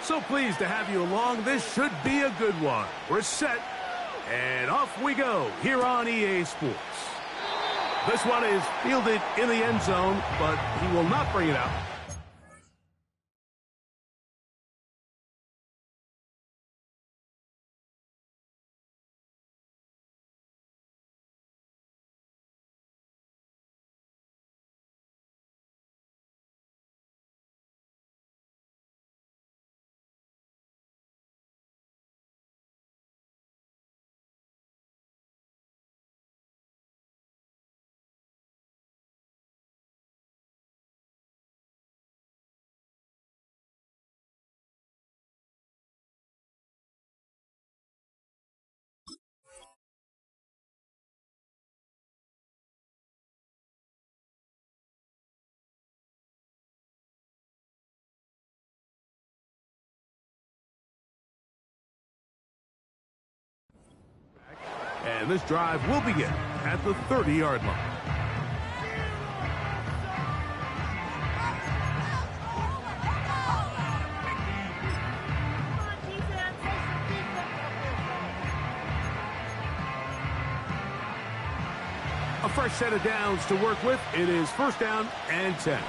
So pleased to have you along. This should be a good one. We're set, and off we go here on EA Sports. This one is fielded in the end zone, but he will not bring it out. And this drive will begin at the 30-yard line. A fresh set of downs to work with. It is first down and 10.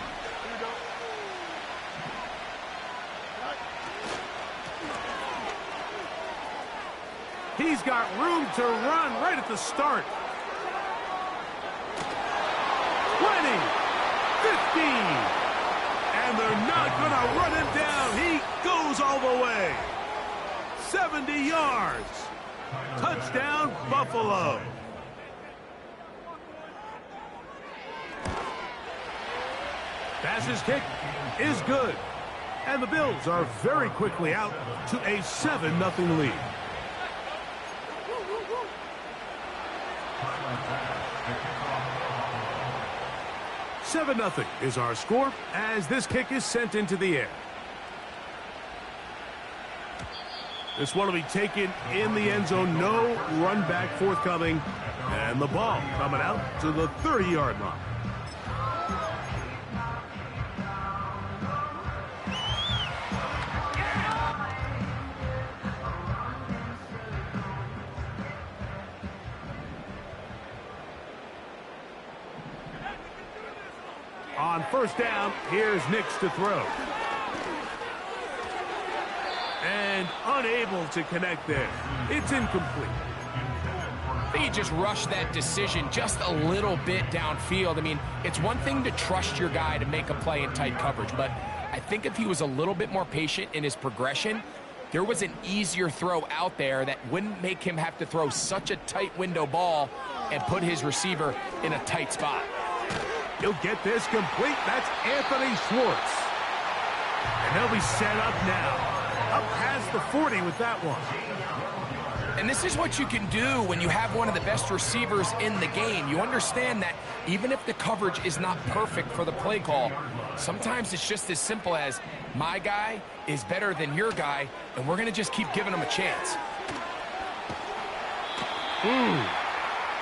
He's got room to run right at the start. 20, 15, and they're not going to run him down. He goes all the way. 70 yards. Touchdown, Buffalo. Pass's kick is good. And the Bills are very quickly out to a 7-0 lead. 7-0 is our score as this kick is sent into the air. This one will be taken in the end zone. No run back forthcoming. And the ball coming out to the 30-yard line. On first down, here's Nix to throw. And unable to connect there. It's incomplete. I think he just rushed that decision just a little bit downfield. I mean, it's one thing to trust your guy to make a play in tight coverage, but I think if he was a little bit more patient in his progression, there was an easier throw out there that wouldn't make him have to throw such a tight window ball and put his receiver in a tight spot. He'll get this complete. That's Anthony Schwartz. And they'll be set up now. Up past the 40 with that one. And this is what you can do when you have one of the best receivers in the game. You understand that even if the coverage is not perfect for the play call, sometimes it's just as simple as my guy is better than your guy, and we're going to just keep giving him a chance.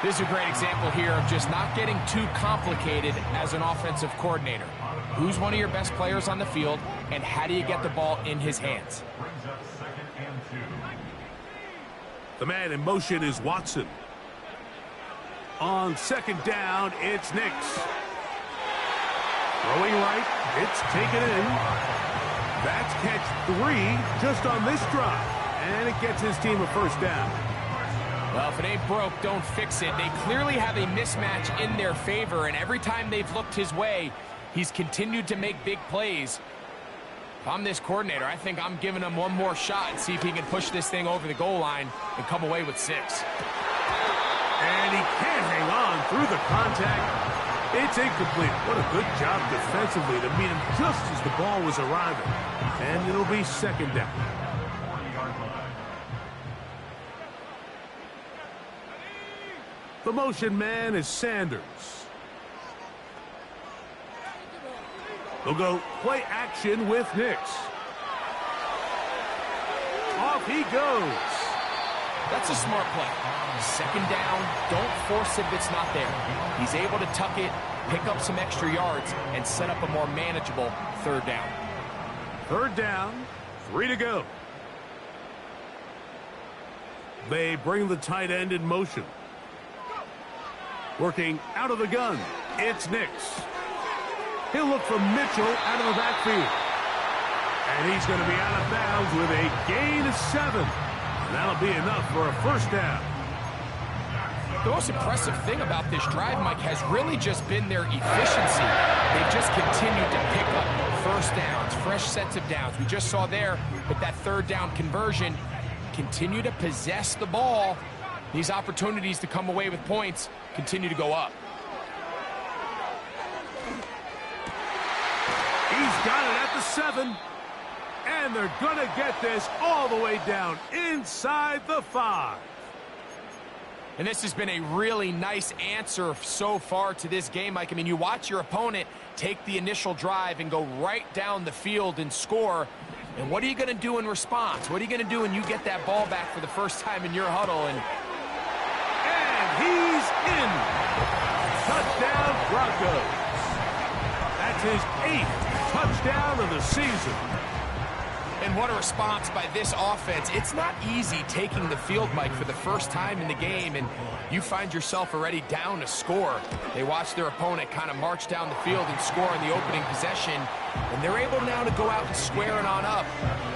This is a great example here of just not getting too complicated as an offensive coordinator. Who's one of your best players on the field, and how do you get the ball in his hands? The man in motion is Watson. On second down, it's Nix. Throwing right, it's taken in. That's catch 3 just on this drive, and it gets his team a first down. Well, if it ain't broke, don't fix it. They clearly have a mismatch in their favor, and every time they've looked his way, he's continued to make big plays. If I'm this coordinator, I think I'm giving him one more shot and see if he can push this thing over the goal line and come away with 6. And he can't hang on through the contact. It's incomplete. What a good job defensively to meet him just as the ball was arriving. And it'll be second down. The motion man is Sanders. They'll go play action with Nix. Off he goes. That's a smart play. Second down, don't force it if it's not there. He's able to tuck it, pick up some extra yards, and set up a more manageable third down. Third down, 3 to go. They bring the tight end in motion. Working out of the gun, it's Nix. He'll look for Mitchell out of the backfield. And he's going to be out of bounds with a gain of 7. And that'll be enough for a first down. The most impressive thing about this drive, Mike, has really just been their efficiency. They've just continued to pick up first downs, fresh sets of downs. We just saw there with that third down conversion, continue to possess the ball. These opportunities to come away with points continue to go up. He's got it at the 7. And they're going to get this all the way down inside the 5. And this has been a really nice answer so far to this game, Mike. I mean, you watch your opponent take the initial drive and go right down the field and score. And what are you going to do in response? What are you going to do when you get that ball back for the first time in your huddle? And he's in. Touchdown, Broncos. That's his 8th touchdown of the season. And what a response by this offense. It's not easy taking the field, Mike, for the first time in the game, and you find yourself already down a score. They watch their opponent kind of march down the field and score in the opening possession, and they're able now to go out and square it on up.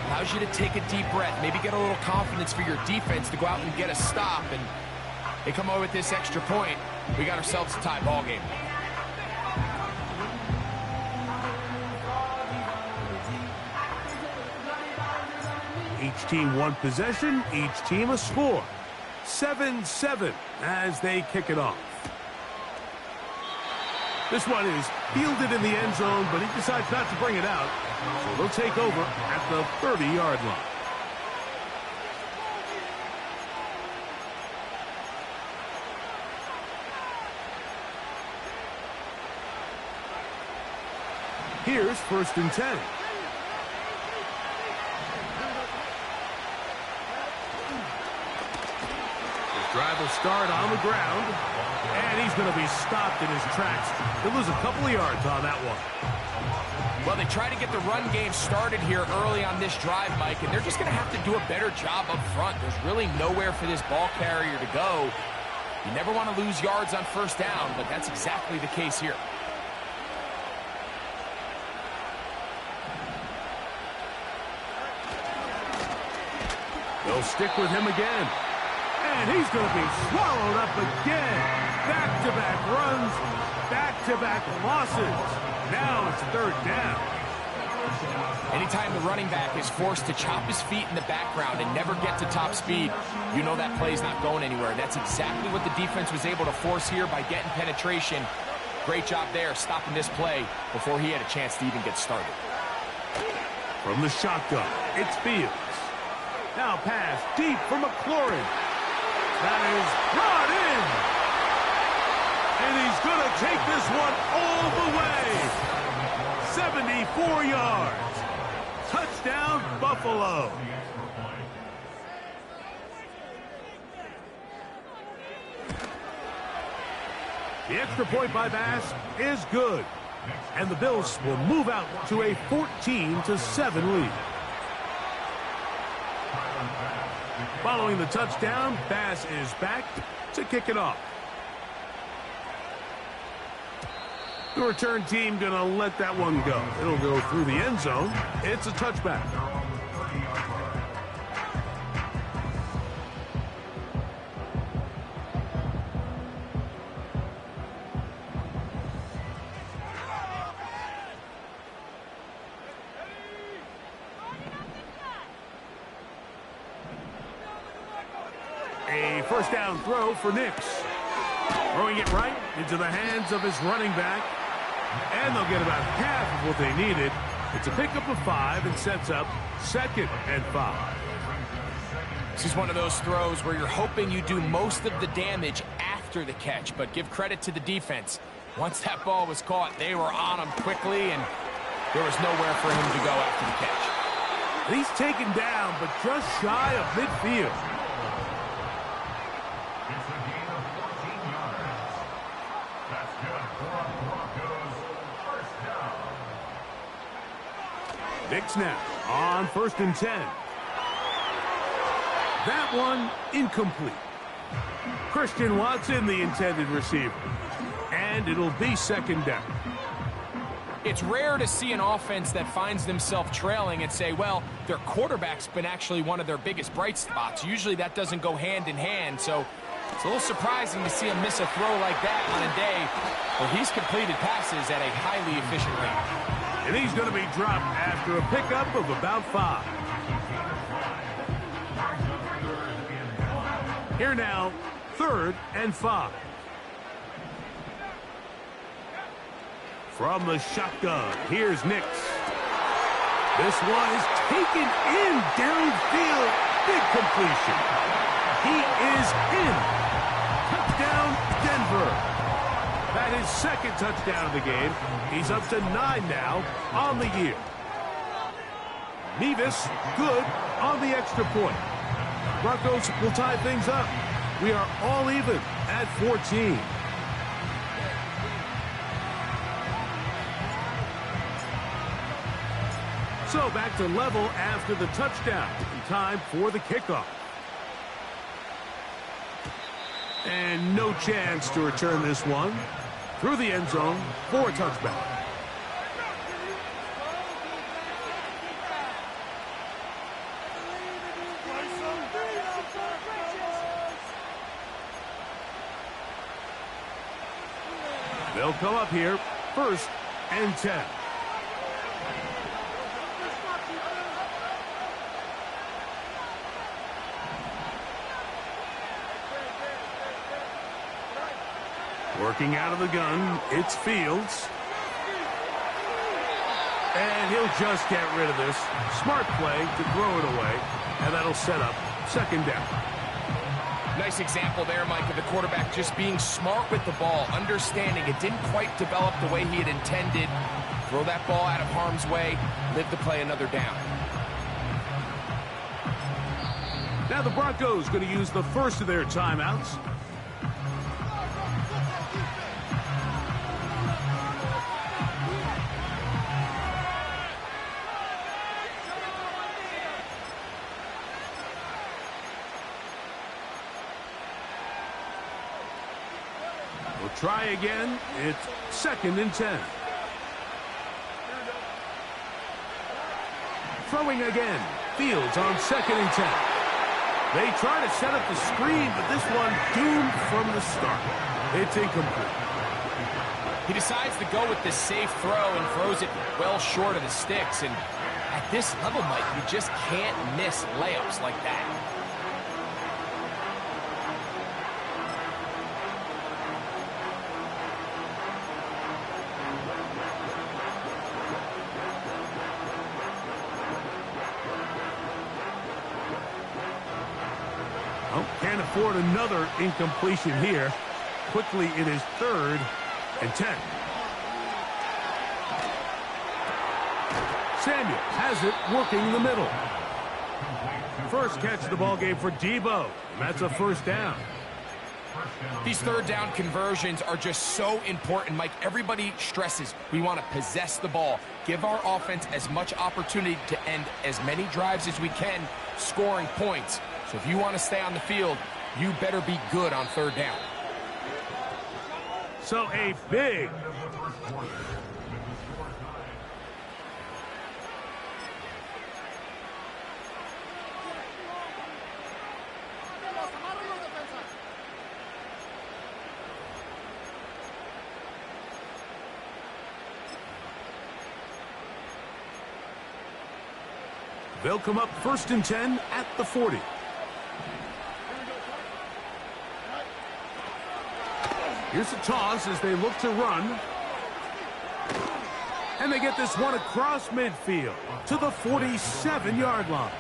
Allows you to take a deep breath, maybe get a little confidence for your defense to go out and get a stop, and they come away with this extra point. We got ourselves a tie ball game. Each team one possession, each team a score. 7-7 as they kick it off. This one is fielded in the end zone, but he decides not to bring it out. So they'll take over at the 30-yard line. Here's 1st and 10. Drive will start on the ground, and he's going to be stopped in his tracks. He'll lose a couple of yards on that one. Well, they try to get the run game started here early on this drive, Mike, and they're just going to have to do a better job up front. There's really nowhere for this ball carrier to go. You never want to lose yards on first down, but that's exactly the case here. They'll stick with him again. And he's going to be swallowed up again. Back-to-back runs, back-to-back losses. Now it's 3rd down. Anytime the running back is forced to chop his feet in the background and never get to top speed, you know that play's not going anywhere. That's exactly what the defense was able to force here by getting penetration. Great job there, stopping this play before he had a chance to even get started. From the shotgun, it's Fields. Now pass deep for McLaurin. That is brought in. And he's going to take this one all the way. 74 yards. Touchdown, Buffalo. The extra point by Bass is good. And the Bills will move out to a 14-7 lead. Following the touchdown, Bass is back to kick it off. The return team going to let that one go. It'll go through the end zone. It's a touchback. A first down throw for Nix. Throwing it right into the hands of his running back. And they'll get about half of what they needed. It's a pickup of 5 and sets up 2nd and 5. This is one of those throws where you're hoping you do most of the damage after the catch, but give credit to the defense. Once that ball was caught, they were on him quickly, and there was nowhere for him to go after the catch. He's taken down, but just shy of midfield. Nix now. On 1st and 10. That one incomplete. Christian Watson, the intended receiver. And it'll be 2nd down. It's rare to see an offense that finds themselves trailing and say, well, their quarterback's been actually one of their biggest bright spots. Usually that doesn't go hand in hand, so it's a little surprising to see him miss a throw like that on a day where he's completed passes at a highly efficient rate. And he's going to be dropped after a pickup of about 5. Here now, 3rd and 5. From the shotgun, here's Nix. This one is taken in downfield. Big completion. He is in. Touchdown, Denver. That is 2nd touchdown of the game. He's up to 9 now on the year. Nevis, good on the extra point. Broncos will tie things up. We are all even at 14. So back to level after the touchdown. Time for the kickoff. And no chance to return this one. Through the end zone for a touchback. They'll come up here, 1st and 10. Working out of the gun, it's Fields. And he'll just get rid of this. Smart play to throw it away, and that'll set up 2nd down. Nice example there, Mike, of the quarterback just being smart with the ball, understanding it didn't quite develop the way he had intended. Throw that ball out of harm's way, live to play another down. Now the Broncos going to use the first of their timeouts. We'll try again. It's 2nd and 10. Throwing again. Fields on 2nd and 10. They try to set up the screen, but this one doomed from the start. It's incomplete. He decides to go with this safe throw and throws it well short of the sticks. And at this level, Mike, you just can't miss layups like that. Can't afford another incompletion here. Quickly, it is 3rd and 10. Samuel has it working in the middle. First catch of the ball game for Debo. And that's a 1st down. These 3rd down conversions are just so important, Mike. Everybody stresses we want to possess the ball, give our offense as much opportunity to end as many drives as we can, scoring points. So if you want to stay on the field, you better be good on 3rd down. So a big They'll come up 1st and 10 at the 40. Here's a toss as they look to run. And they get this one across midfield to the 47-yard line.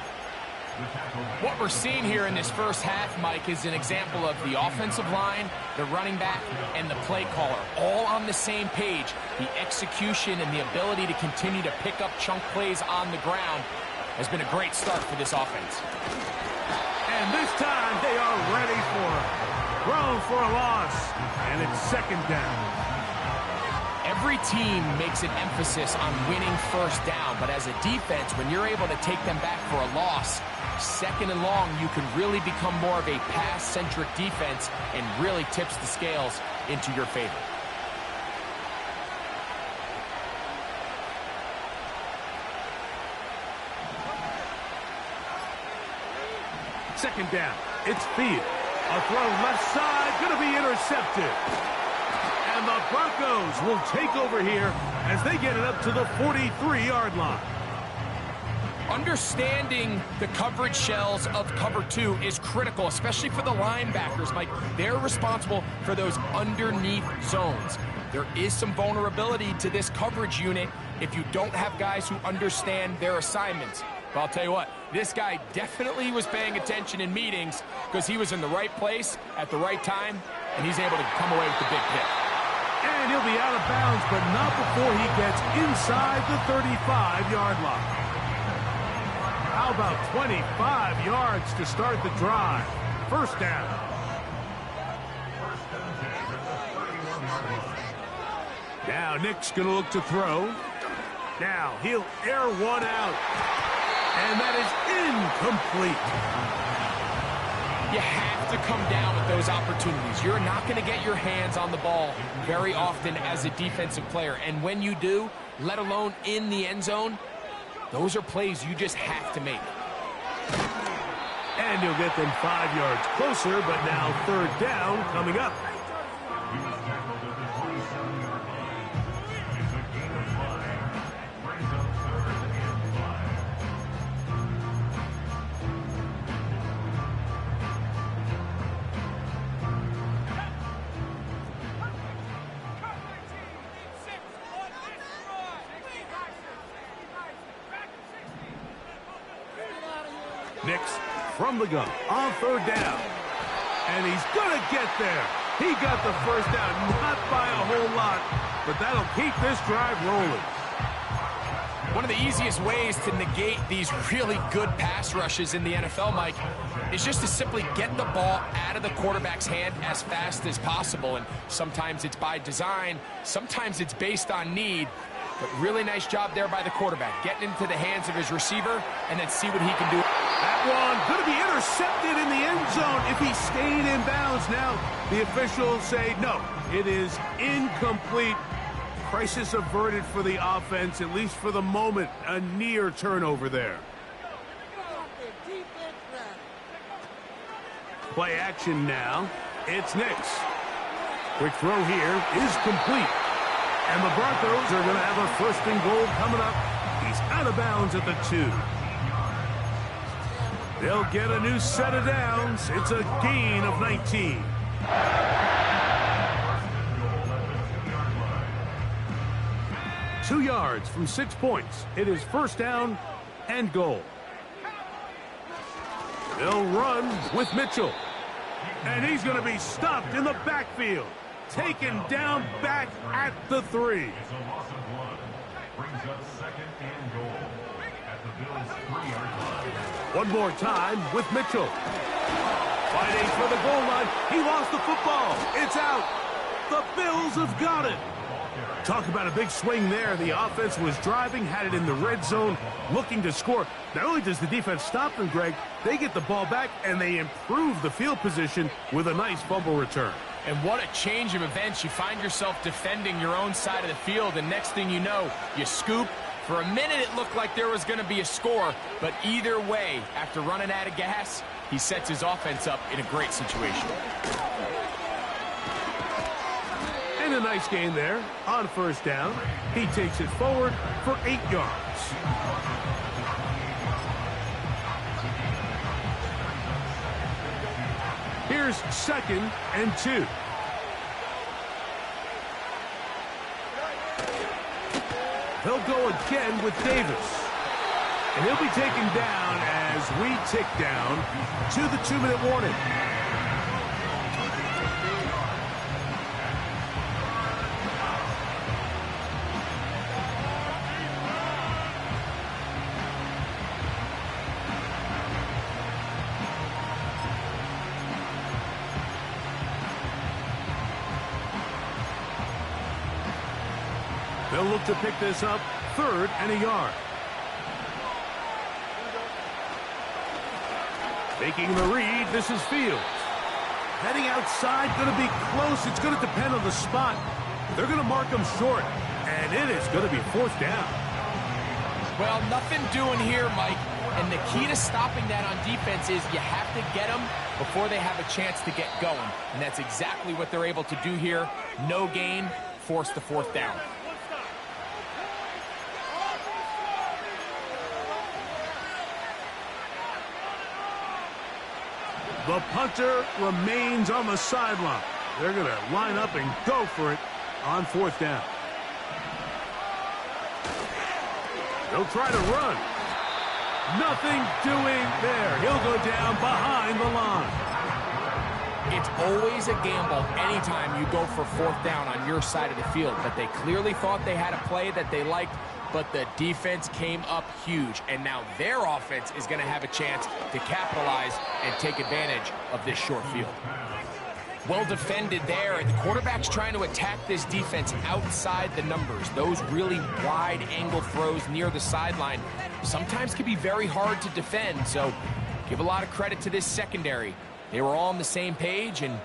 What we're seeing here in this first half, Mike, is an example of the offensive line, the running back, and the play caller all on the same page. The execution and the ability to continue to pick up chunk plays on the ground has been a great start for this offense. And this time they are ready for it. Thrown for a loss, and it's 2nd down. Every team makes an emphasis on winning first down, but as a defense, when you're able to take them back for a loss, second and long, you can really become more of a pass-centric defense and really tips the scales into your favor. Second down. It's Field. A throw left side, going to be intercepted. And the Broncos will take over here as they get it up to the 43-yard line. Understanding the coverage shells of cover 2 is critical, especially for the linebackers, Mike. They're responsible for those underneath zones. There is some vulnerability to this coverage unit if you don't have guys who understand their assignments. But I'll tell you what, this guy definitely was paying attention in meetings because he was in the right place at the right time, and he's able to come away with the big hit. And he'll be out of bounds, but not before he gets inside the 35-yard line. How about 25 yards to start the drive? First down. Now Nick's going to look to throw. Now he'll air one out. And that is incomplete. You have to come down with those opportunities. You're not going to get your hands on the ball very often as a defensive player. And when you do, let alone in the end zone, those are plays you just have to make. And he'll get them 5 yards closer, but now third down coming up. Nix from the gun on third down. And he's going to get there. He got the first down, not by a whole lot, but that'll keep this drive rolling. One of the easiest ways to negate these really good pass rushes in the NFL, Mike, is just to simply get the ball out of the quarterback's hand as fast as possible. And sometimes it's by design, sometimes it's based on need. But really nice job there by the quarterback, getting into the hands of his receiver and then see what he can do. That one going to be intercepted in the end zone if he stayed in bounds. Now the officials say no, it is incomplete. Crisis averted for the offense, at least for the moment. A near turnover there. Play action now. It's Nix. Quick throw here is complete. And the Broncos are going to have a first and goal coming up. He's out of bounds at the 2. They'll get a new set of downs. It's a gain of 19. Two yards from 6 points. It is first down and goal. They'll run with Mitchell. And he's going to be stopped in the backfield. Taken down back at the 3. One more time with Mitchell. Fighting for the goal line. He lost the football. It's out. The Bills have got it. Talk about a big swing there. The offense was driving, had it in the red zone, looking to score. Not only does the defense stop them, Greg, they get the ball back and they improve the field position with a nice fumble return. And what a change of events. You find yourself defending your own side of the field, and next thing you know, you scoop. For a minute, it looked like there was going to be a score, but either way, after running out of gas, he sets his offense up in a great situation. And a nice gain there on first down. He takes it forward for 8 yards. Here's second and 2. He'll go again with Davis. And he'll be taken down as we tick down to the 2-minute warning. They'll look to pick this up, 3rd and a yard. Making the read, this is Fields. Heading outside, going to be close. It's going to depend on the spot. They're going to mark him short, and it is going to be 4th down. Well, nothing doing here, Mike. And the key to stopping that on defense is you have to get them before they have a chance to get going. And that's exactly what they're able to do here. No gain, force the 4th down. The punter remains on the sideline. They're going to line up and go for it on 4th down. They'll try to run. Nothing doing there. He'll go down behind the line. It's always a gamble anytime you go for 4th down on your side of the field. But they clearly thought they had a play that they liked, but the defense came up huge. And now their offense is going to have a chance to capitalize and take advantage of this short field. Well defended there, and the quarterback's trying to attack this defense outside the numbers. Those really wide angle throws near the sideline sometimes can be very hard to defend, so give a lot of credit to this secondary. They were all on the same page, and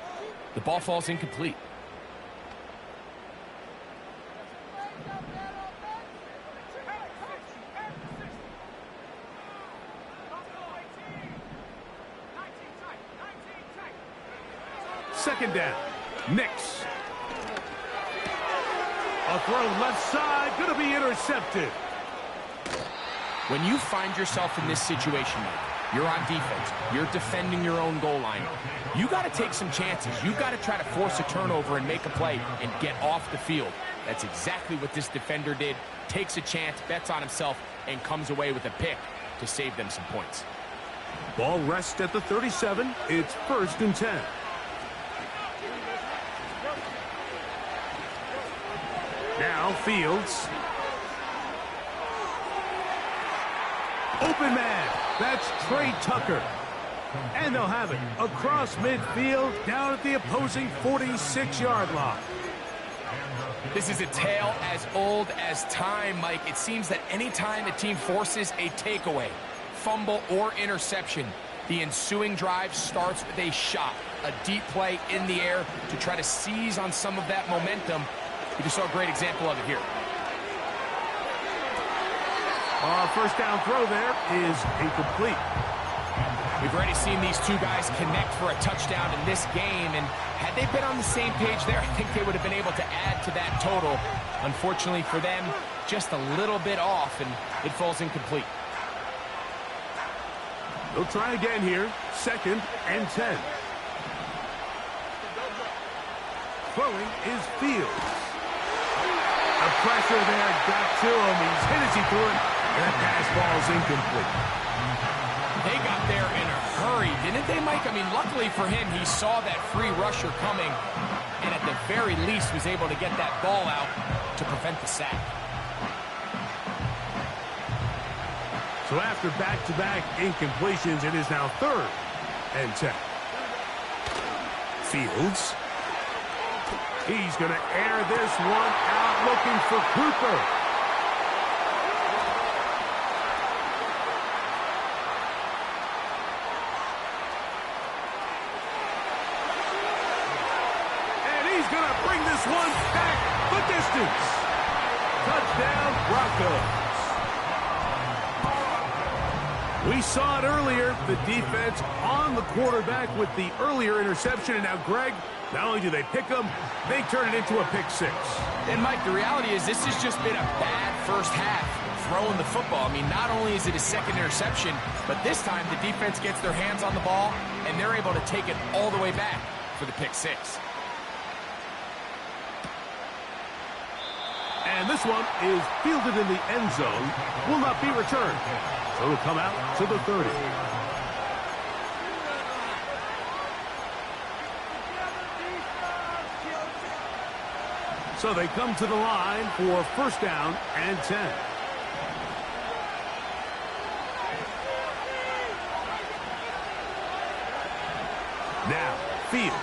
the ball falls incomplete. Second down. Nix. A throw left side, going to be intercepted. When you find yourself in this situation, you're on defense, you're defending your own goal line, you got to take some chances. You got to try to force a turnover and make a play and get off the field. That's exactly what this defender did. Takes a chance, bets on himself, and comes away with a pick to save them some points. Ball rests at the 37. It's 1st and 10. Now Fields. Open man. That's Trey Tucker. And they'll have it across midfield down at the opposing 46-yard line. This is a tale as old as time, Mike. It seems that anytime a team forces a takeaway, fumble, or interception, the ensuing drive starts with a shot, a deep play in the air to try to seize on some of that momentum. You just saw a great example of it here. First down throw there is incomplete. We've already seen these two guys connect for a touchdown in this game, and had they been on the same page there, I think they would have been able to add to that total. Unfortunately for them, just a little bit off, and it falls incomplete. They'll try again here. 2nd and 10. Throwing is Fields. The pressure there got to him. He's hit as he threw it, and that pass ball's incomplete. They got there in a hurry, didn't they, Mike? I mean, luckily for him, he saw that free rusher coming, and at the very least was able to get that ball out to prevent the sack. So after back-to-back incompletions, it is now 3rd and 10. Fields. He's going to air this one out, looking for Cooper. And he's going to bring this one back the distance. Touchdown, Broncos. We saw it earlier, the defense on the quarterback with the earlier interception, and now Greg, not only do they pick them, they turn it into a pick 6. And Mike, the reality is this has just been a bad first half throwing the football. I mean, not only is it a second interception, but this time the defense gets their hands on the ball, and they're able to take it all the way back for the pick 6. And this one is fielded in the end zone, will not be returned. So it'll come out to the 30. So they come to the line for 1st down and 10. Now, Fields.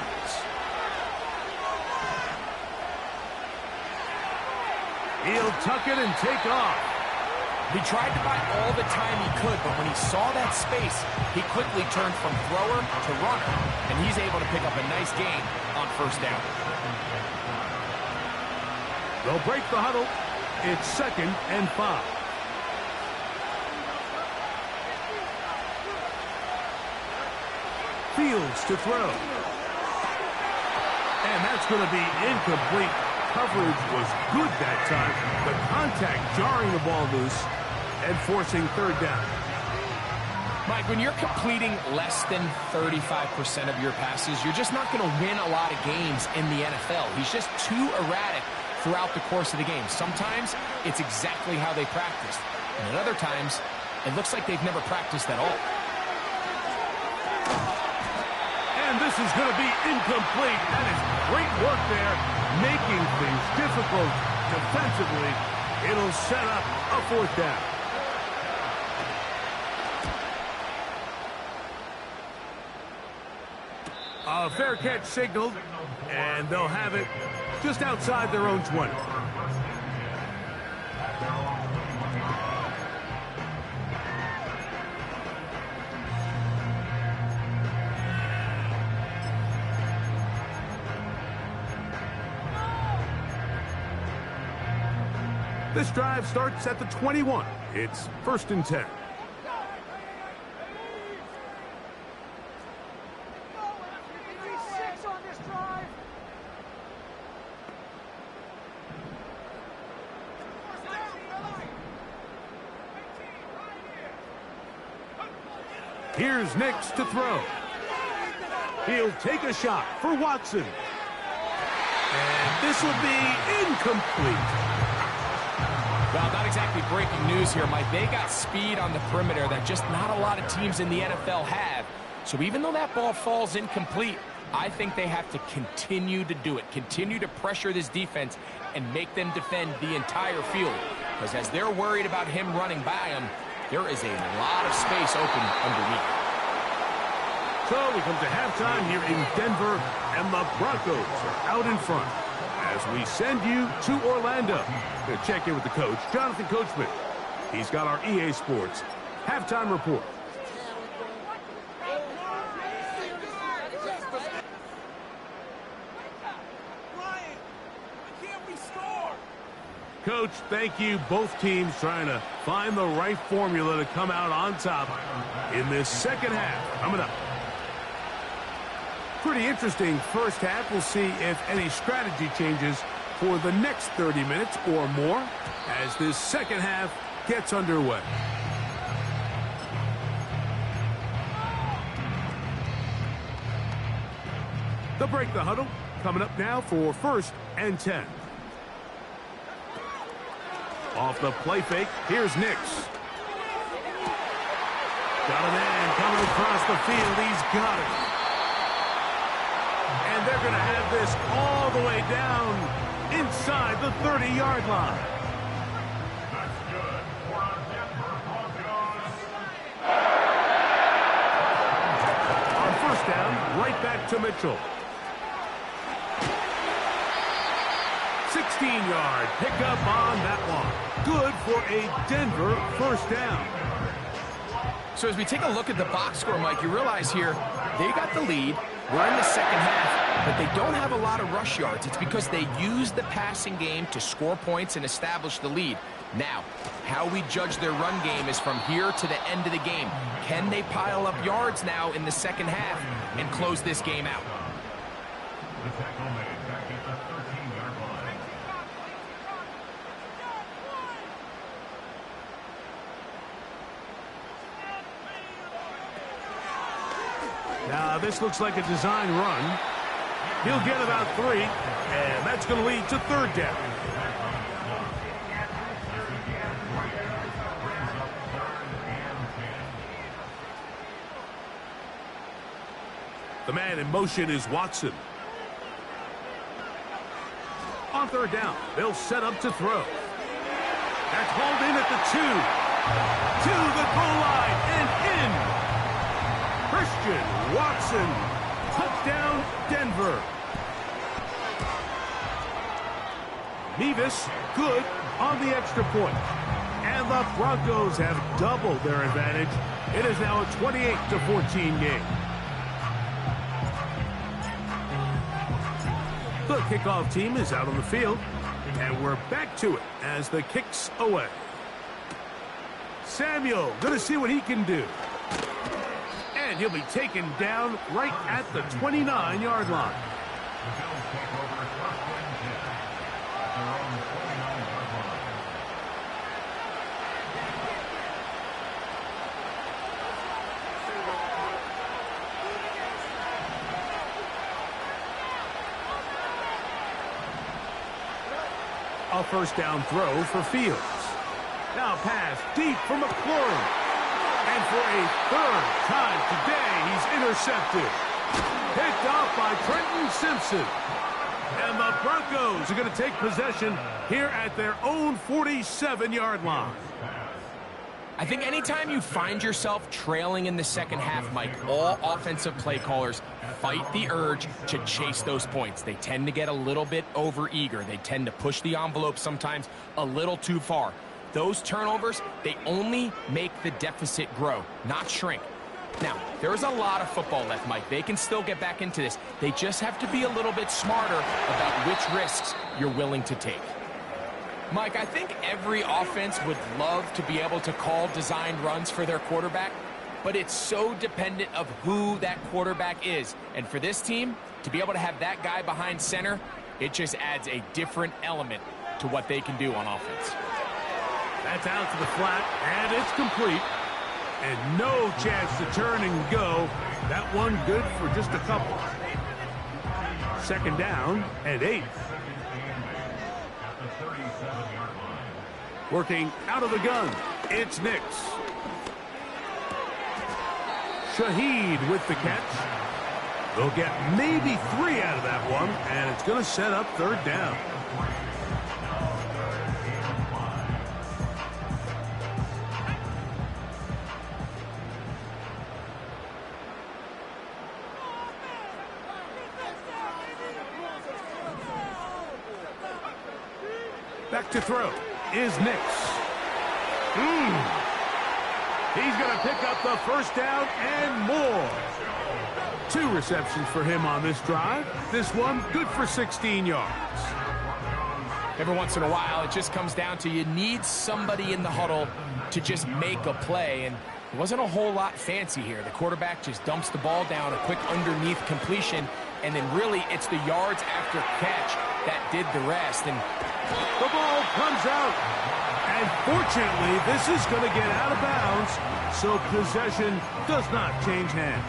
He'll tuck it and take off. He tried to buy all the time he could, but when he saw that space, he quickly turned from thrower to runner, and he's able to pick up a nice gain on first down. They'll break the huddle. It's 2nd and 5. Fields to throw. And that's going to be incomplete. Coverage was good that time. The contact jarring the ball loose and forcing 3rd down. Mike, when you're completing less than 35% of your passes, you're just not going to win a lot of games in the NFL. He's just too erratic throughout the course of the game. Sometimes it's exactly how they practiced. And at other times, it looks like they've never practiced at all. And this is going to be incomplete. That is great work there, making things difficult defensively. It'll set up a 4th down. A fair catch signaled, and they'll have it just outside their own 20. This drive starts at the 21. It's 1st and 10. Here's Nix to throw. He'll take a shot for Watson. And this will be incomplete. Well, not exactly breaking news here, Mike. They got speed on the perimeter that just not a lot of teams in the NFL have. So even though that ball falls incomplete, I think they have to continue to do it. Continue to pressure this defense and make them defend the entire field. Because as they're worried about him running by them, there is a lot of space open underneath. So we come to halftime here in Denver, and the Broncos are out in front. As we send you to Orlando to check in with the coach, Jonathan Coachman. He's got our EA Sports halftime report. Coach, thank you. Both teams trying to find the right formula to come out on top in this second half. Coming up. Pretty interesting first half. We'll see if any strategy changes for the next 30 minutes or more as this second half gets underway. They'll break the huddle. Coming up now for 1st and 10. Off the play fake, here's Nix. Got a man coming across the field. He's got it. And they're going to have this all the way down inside the 30-yard line. On first down, right back to Mitchell. 16-yard pickup on that one. Good for a Denver first down. So as we take a look at the box score, Mike, you realize here they got the lead. We're in the second half, but they don't have a lot of rush yards. It's because they use the passing game to score points and establish the lead. Now, how we judge their run game is from here to the end of the game. Can they pile up yards now in the second half and close this game out? Now, this looks like a design run. He'll get about 3, and that's going to lead to 3rd down. The man in motion is Watson. On 3rd down, they'll set up to throw. That's hauled in at the 2. To the goal line and in. Christian Watson, touchdown Denver. Mevis, good on the extra point. And the Broncos have doubled their advantage. It is now a 28-14 game. The kickoff team is out on the field. And we're back to it as the kick's away. Samuel, going to see what he can do. And he'll be taken down right at the 29-yard line. A first down throw for Fields. Now pass deep for McLaurin. And for a third time today, he's intercepted. Picked off by Trenton Simpson. And the Broncos are going to take possession here at their own 47-yard line. I think anytime you find yourself trailing in the second half, Mike, all offensive play callers fight the urge to chase those points. They tend to get a little bit overeager. They tend to push the envelope sometimes a little too far. Those turnovers, they only make the deficit grow, not shrink. Now, there's a lot of football left, Mike. They can still get back into this. They just have to be a little bit smarter about which risks you're willing to take. Mike, I think every offense would love to be able to call designed runs for their quarterback, but it's so dependent of who that quarterback is. And for this team, to be able to have that guy behind center, it just adds a different element to what they can do on offense. That's out to the flat, and it's complete. And no chance to turn and go. That one good for just a couple. Second down and 8. Working out of the gun, it's Nix. Shaheed with the catch. They'll get maybe 3 out of that one, and it's going to set up third down. Back to throw is Nix. He's going to pick up the first down and more. 2 receptions for him on this drive. This one good for 16 yards. Every once in a while, it just comes down to you need somebody in the huddle to just make a play. And it wasn't a whole lot fancy here. The quarterback just dumps the ball down, a quick underneath completion, and then really it's the yards after catch that did the rest. And the ball comes out. And fortunately, this is going to get out of bounds, so possession does not change hands.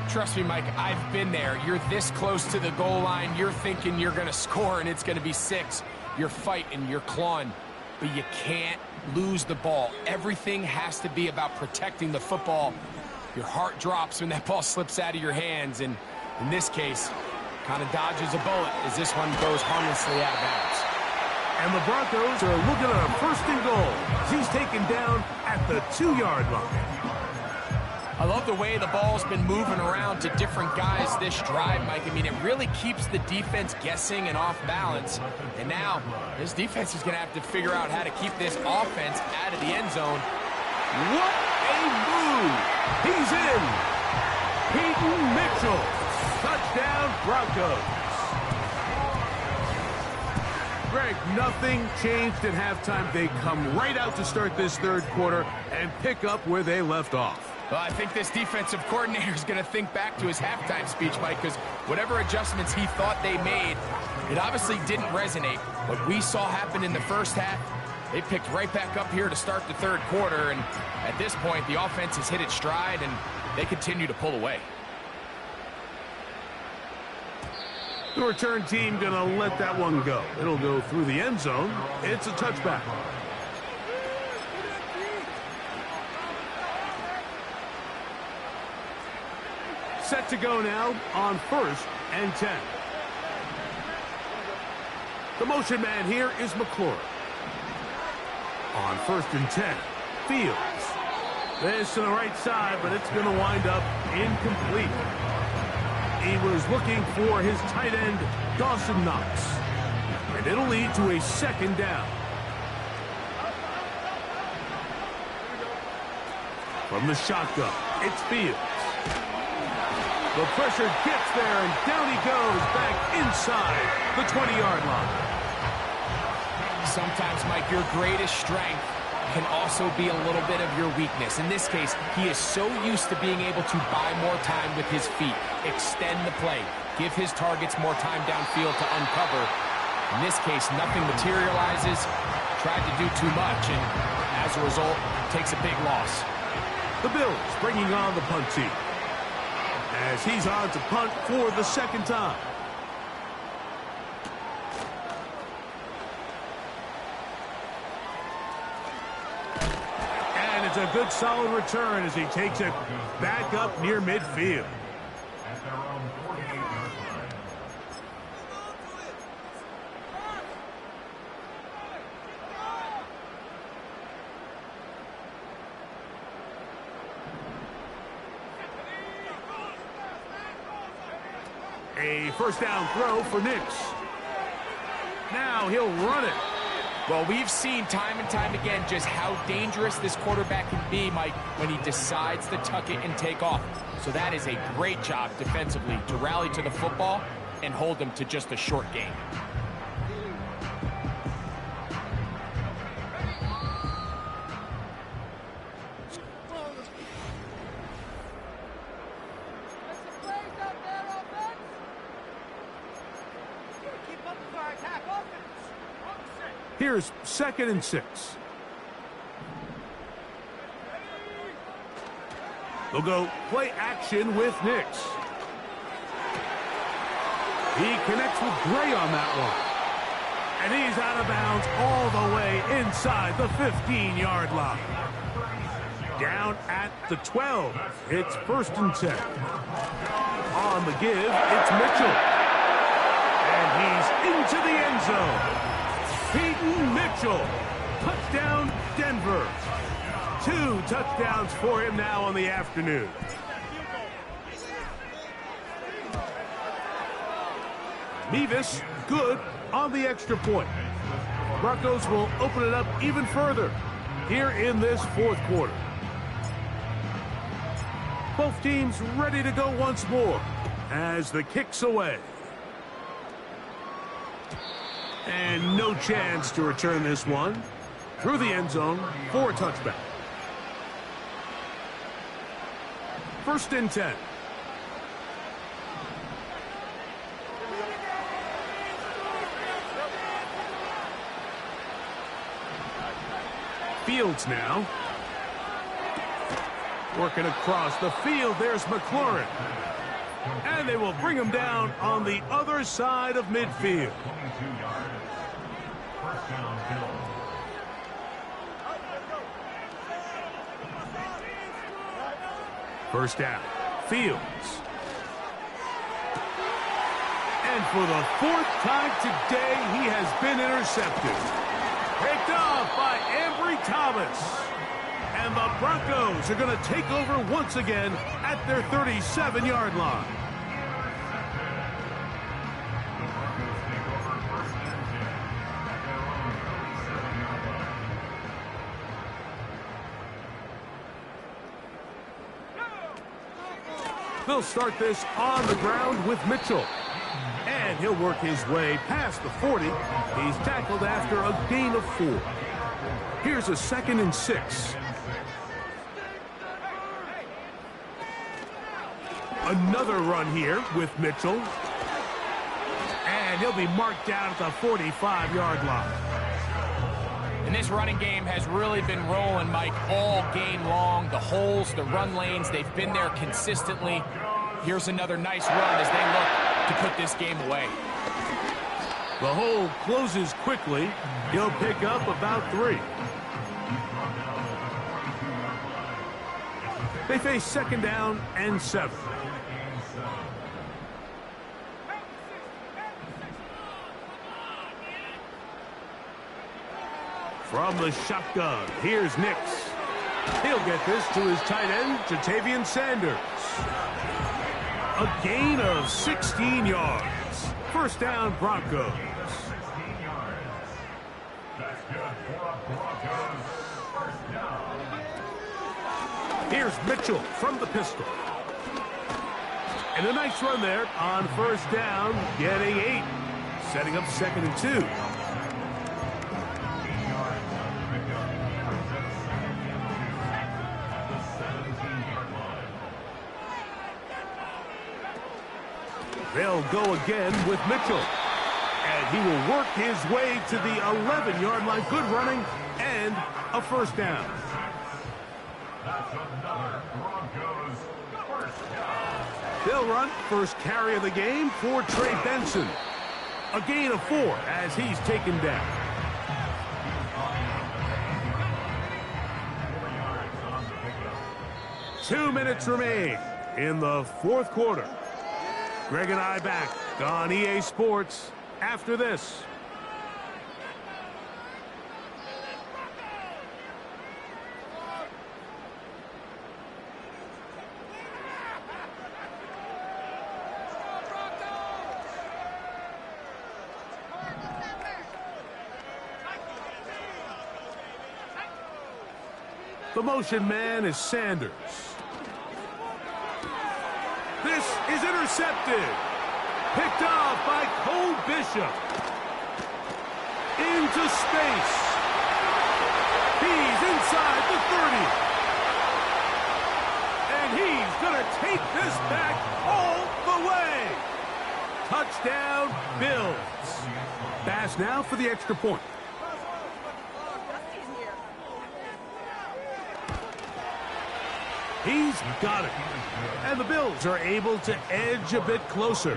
Trust me, Mike, I've been there. You're this close to the goal line. You're thinking you're going to score, and it's going to be 6. You're fighting, you're clawing, but you can't lose the ball. Everything has to be about protecting the football. Your heart drops when that ball slips out of your hands, and in this case, kind of dodges a bullet as this one goes harmlessly out of bounds. And the Broncos are looking at a first and goal. He's taken down at the 2-yard line. I love the way the ball's been moving around to different guys this drive, Mike. I mean, it really keeps the defense guessing and off balance. And now, this defense is going to have to figure out how to keep this offense out of the end zone. What a move! He's in! Peyton Mitchell. Touchdown, Broncos. Greg, nothing changed at halftime. They come right out to start this third quarter and pick up where they left off. Well, I think this defensive coordinator is going to think back to his halftime speech, Mike, because whatever adjustments he thought they made, it obviously didn't resonate. What we saw happen in the first half, they picked right back up here to start the third quarter, and at this point, the offense has hit its stride, and they continue to pull away. The return team going to let that one go. It'll go through the end zone. It's a touchback. Set to go now on 1st and 10. The motion man here is McLaurin. On 1st and 10, Fields. This to the right side, but it's going to wind up incomplete. He was looking for his tight end, Dawson Knox. And it'll lead to a second down. From the shotgun, it's Fields. The pressure gets there, and down he goes back inside the 20-yard line. Sometimes, Mike, your greatest strength can also be a little bit of your weakness. In this case, he is so used to being able to buy more time with his feet, extend the play, give his targets more time downfield to uncover. In this case, nothing materializes, tried to do too much, and as a result, takes a big loss. The Bills bringing on the punt team, as he's on to punt for the second time. And it's a good solid return as he takes it back up near midfield. A first down throw for Nix. Now he'll run it. Well, we've seen time and time again just how dangerous this quarterback can be, Mike, when he decides to tuck it and take off. So that is a great job defensively to rally to the football and hold them to just a short gain. Here's 2nd and 6. They'll go play action with Nix. He connects with Gray on that one. And he's out of bounds all the way inside the 15-yard line. Down at the 12. It's 1st and 10. On the give, it's Mitchell. And he's into the end zone. Peyton Mitchell, touchdown Denver. 2 touchdowns for him now on the afternoon. Mevis, good on the extra point. Broncos will open it up even further here in this 4th quarter. Both teams ready to go once more as the kick's away. And no chance to return this one through the end zone for a touchback. 1st and 10. Fields now. Working across the field, there's McLaurin. And they will bring him down on the other side of midfield. First down, Fields. And for the 4th time today, he has been intercepted. Picked off by Ambry Thomas. And the Broncos are going to take over once again at their 37-yard line. They'll start this on the ground with Mitchell. And he'll work his way past the 40. He's tackled after a gain of 4. Here's a 2nd and 6. Another run here with Mitchell. And he'll be marked down at the 45-yard line. And this running game has really been rolling, Mike, all game long. The holes, the run lanes, they've been there consistently. Here's another nice run as they look to put this game away. The hole closes quickly. He'll pick up about 3. They face 2nd down and 7. From the shotgun, here's Nix. He'll get this to his tight end, Jatavian Sanders. A gain of 16 yards. First down, Broncos. Here's Mitchell from the pistol. And a nice run there on first down, getting 8. Setting up 2nd and 2. They'll go again with Mitchell. And he will work his way to the 11-yard line. Good running and a first down. They'll run first carry of the game for Trey Benson. A gain of 4 as he's taken down. Two minutes remain in the 4th quarter. Greg and I back on EA Sports after this. The motion man is Sanders. This is intercepted. Picked off by Cole Bishop. Into space. He's inside the 30. And he's going to take this back all the way. Touchdown, Bills. Pass now for the extra point. He's got it. And the Bills are able to edge a bit closer.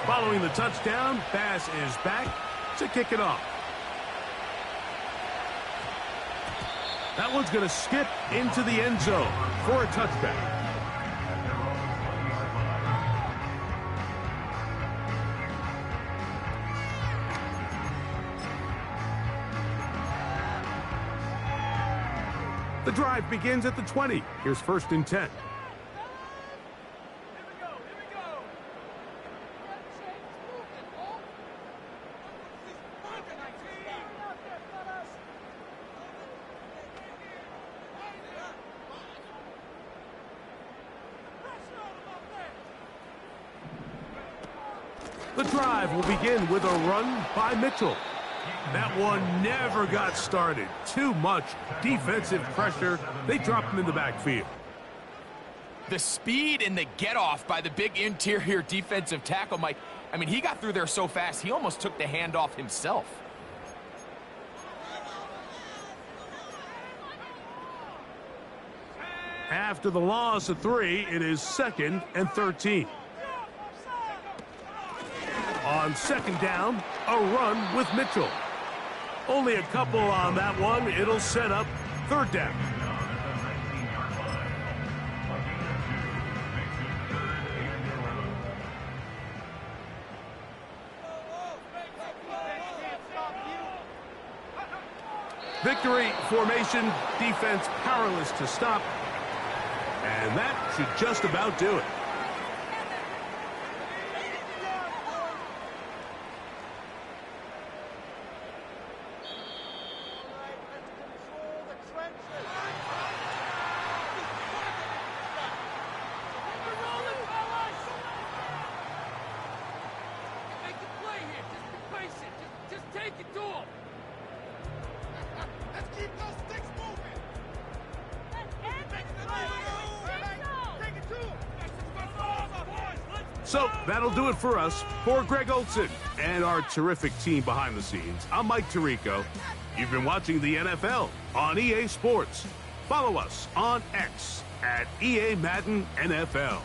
Following the touchdown, Bass is back to kick it off. That one's going to skip into the end zone for a touchback. The drive begins at the 20. Here's 1st and 10. The drive will begin with a run by Mitchell. That one never got started. Too much defensive pressure. They dropped him in the backfield. The speed and the get-off by the big interior defensive tackle, Mike. I mean, he got through there so fast, he almost took the handoff himself. After the loss of 3, it is 2nd and 13. On 2nd down, a run with Mitchell. Only a couple on that one. It'll set up 3rd down. Victory formation, defense powerless to stop. And that should just about do it. So that'll do it for us. For Greg Olson and our terrific team behind the scenes, I'm Mike Tirico. You've been watching the NFL on EA Sports. Follow us on X at EA Madden NFL.